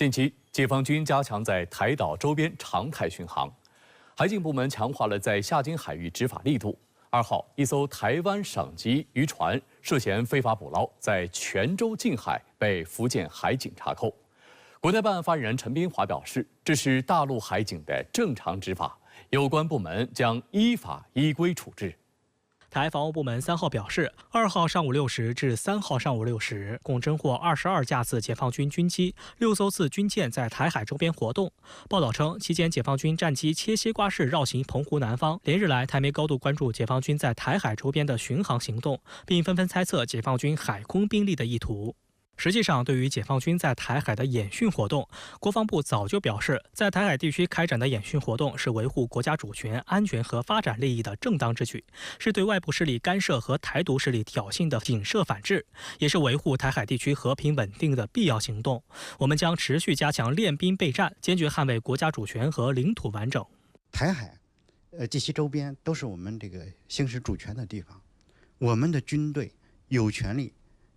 近期，解放军加强在台岛周边常态巡航，海警部门强化了在下金海域执法力度。2号，一艘台湾省级渔船涉嫌非法捕捞，在泉州近海被福建海警查扣。国台办发言人陈斌华表示，这是大陆海警的正常执法，有关部门将依法依规处置。 台防务部门3号表示，2号上午6时至3号上午6时，共侦获22架次解放军军机，6艘次军舰在台海周边活动。报道称，期间解放军战机切西瓜式绕行澎湖南方。连日来，台媒高度关注解放军在台海周边的巡航行动，并纷纷猜测解放军海空兵力的意图。 实际上，对于解放军在台海的演训活动，国防部早就表示，在台海地区开展的演训活动是维护国家主权、安全和发展利益的正当之举，是对外部势力干涉和台独势力挑衅的警示反制，也是维护台海地区和平稳定的必要行动。我们将持续加强练兵备战，坚决捍卫国家主权和领土完整。台海，及其周边都是我们这个行使主权的地方，我们的军队有权利。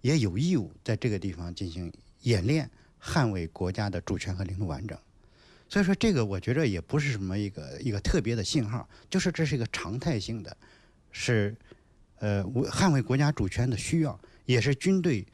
也有义务在这个地方进行演练，捍卫国家的主权和领土完整。所以说，这个我觉得也不是什么一个特别的信号，就是这是一个常态性的，是捍卫国家主权的需要，也是军队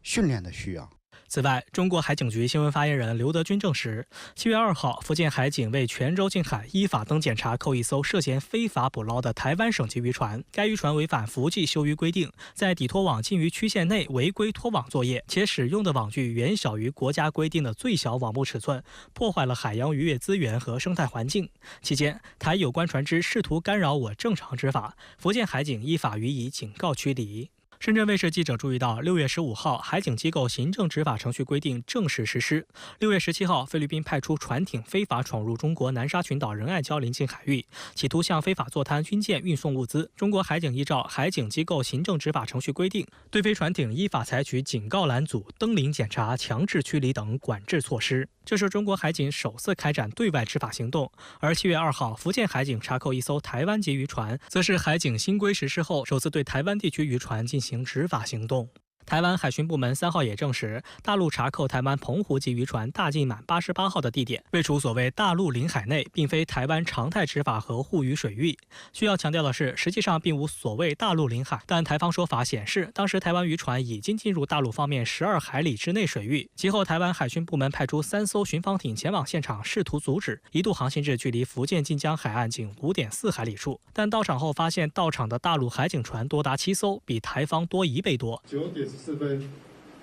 训练的需要。 此外，中国海警局新闻发言人刘德军证实，7月2号，福建海警为泉州近海依法登检查扣一艘涉嫌非法捕捞的台湾省级渔船。该渔船违反福记休渔规定，在底拖网禁渔区线内违规拖网作业，且使用的网具远小于国家规定的最小网目尺寸，破坏了海洋渔业资源和生态环境。期间，台有关船只试图干扰我正常执法，福建海警依法予以警告驱离。 深圳卫视记者注意到，6月15号，海警机构行政执法程序规定正式实施。6月17号，菲律宾派出船艇非法闯入中国南沙群岛仁爱礁邻近海域，企图向非法坐滩军舰运送物资。中国海警依照海警机构行政执法程序规定，对非船艇依法采取警告拦阻、登临检查、强制驱离等管制措施。 这是中国海警首次开展对外执法行动，而7月2号，福建海警查扣一艘台湾籍渔船，则是海警新规实施后首次对台湾地区渔船进行执法行动。 台湾海巡部门3号也证实，大陆查扣台湾澎湖籍渔船大进满88号的地点位处所谓大陆领海内，并非台湾常态执法和护渔水域。需要强调的是，实际上并无所谓大陆领海，但台方说法显示，当时台湾渔船已经进入大陆方面12海里之内水域。其后，台湾海巡部门派出3艘巡防艇前往现场，试图阻止，一度航行至距离福建晋江海岸仅5.4海里处，但到场后发现到场的大陆海警船多达7艘，比台方多1倍多。 9点14分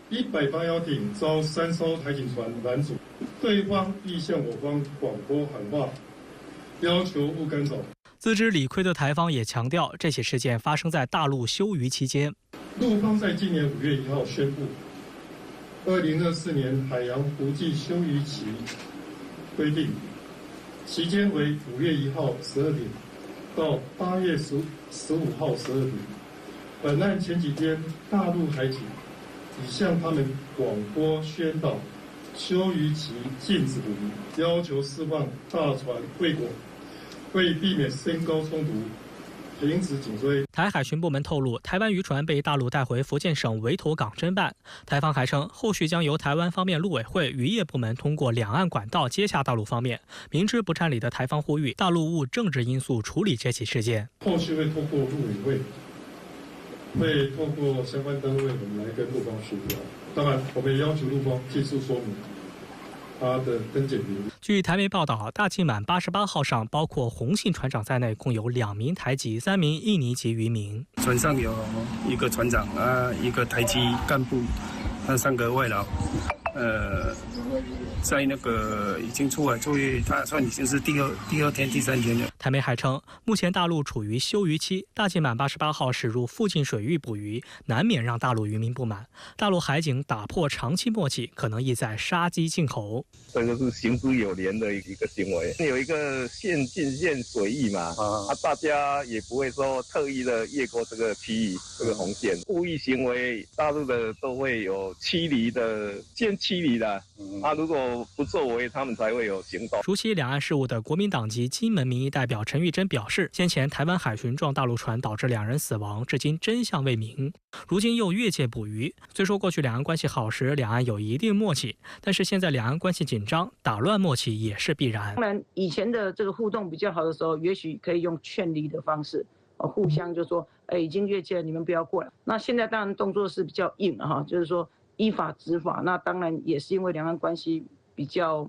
，108邀艇遭3艘海警船拦阻，对方亦向我方广播喊话，要求勿跟走。自知理亏的台方也强调，这起事件发生在大陆休渔期间。陆方在今年5月1号宣布，2024年海洋国际休渔期规定，期间为5月1号12点到8月15号12点。本案前几天，大陆海警 已向他们广播宣导休渔期禁止捕鱼，要求释放大船归国，为避免升高冲突，停止紧追。台海巡部门透露，台湾渔船被大陆带回福建省围头港侦办。台方还称，后续将由台湾方面陆委会渔业部门通过两岸管道接洽大陆方面。明知不占理的台方呼吁大陆务政治因素处理这起事件。后续会透过陆委会。 会透过相关单位，我们来跟陆方协调。当然，我们也要求陆方尽速说明他的登检原因。据台媒报道，大庆满88号上包括洪姓船长在内，共有2名台籍、3名印尼籍渔民。船上有1个船长1个台籍干部，那3个外劳。在那个已经出海作业，他算已经是第二天、第3天了。台媒还称，目前大陆处于休渔期，大庆满88号驶入附近水域捕鱼，难免让大陆渔民不满。大陆海警打破长期默契，可能意在杀鸡儆猴。这个是行之有年的一个行为，有一个限禁限水域嘛，大家也不会说特意的越过这个区域这个红线，故意行为，大陆的都会有驱离的，先驱离的。如果不作为，他们才会有行动。熟悉两岸事务的国民党籍金门民意代表。表陈玉珍表示，先前台湾海巡撞大陆船导致2人死亡，至今真相未明。如今又越界捕鱼，虽说过去两岸关系好时，两岸有一定默契，但是现在两岸关系紧张，打乱默契也是必然。当然，以前的这个互动比较好的时候，也许可以用劝离的方式，互相就说，已经越界了，你们不要过来。那现在当然动作是比较硬哈，就是说依法执法。那当然也是因为两岸关系比较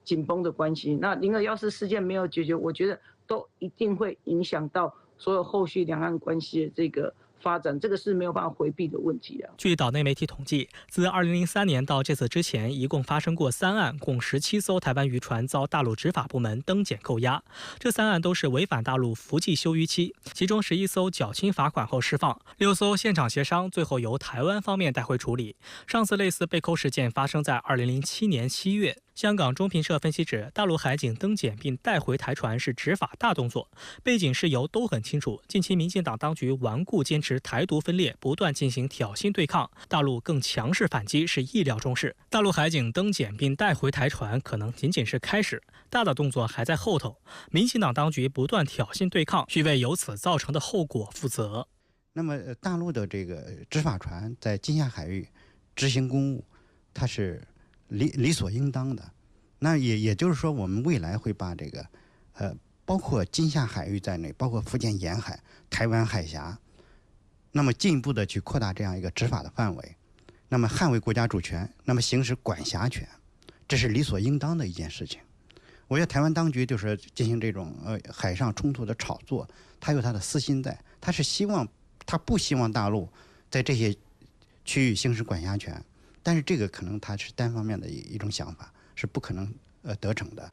紧绷的关系。那0214事件没有解决，我觉得都一定会影响到所有后续两岸关系的这个发展，这个是没有办法回避的问题啊。据岛内媒体统计，自2003年到这次之前，一共发生过3案，共17艘台湾渔船遭大陆执法部门登检扣押。这3案都是违反大陆服役休渔期，其中11艘缴清罚款后释放，6艘现场协商，最后由台湾方面带回处理。上次类似被扣事件发生在2007年7月。香港中评社分析指，大陆海警登检并带回台船是执法大动作，背景事由都很清楚。近期民进党当局顽固坚持台独分裂，不断进行挑衅对抗，大陆更强势反击是意料中事。大陆海警登检并带回台船可能仅仅是开始，大的动作还在后头。民进党当局不断挑衅对抗，需为由此造成的后果负责。那么大陆的这个执法船在金厦海域执行公务，它是理所应当的。那也就是说，我们未来会把这个包括金厦海域在内，包括福建沿海、台湾海峡，那么进一步的去扩大这样一个执法的范围，那么捍卫国家主权，那么行使管辖权，这是理所应当的一件事情。我觉得台湾当局就是进行这种海上冲突的炒作，他有他的私心在，他不希望大陆在这些区域行使管辖权。但是这个可能它是单方面的一种想法，是不可能得逞的。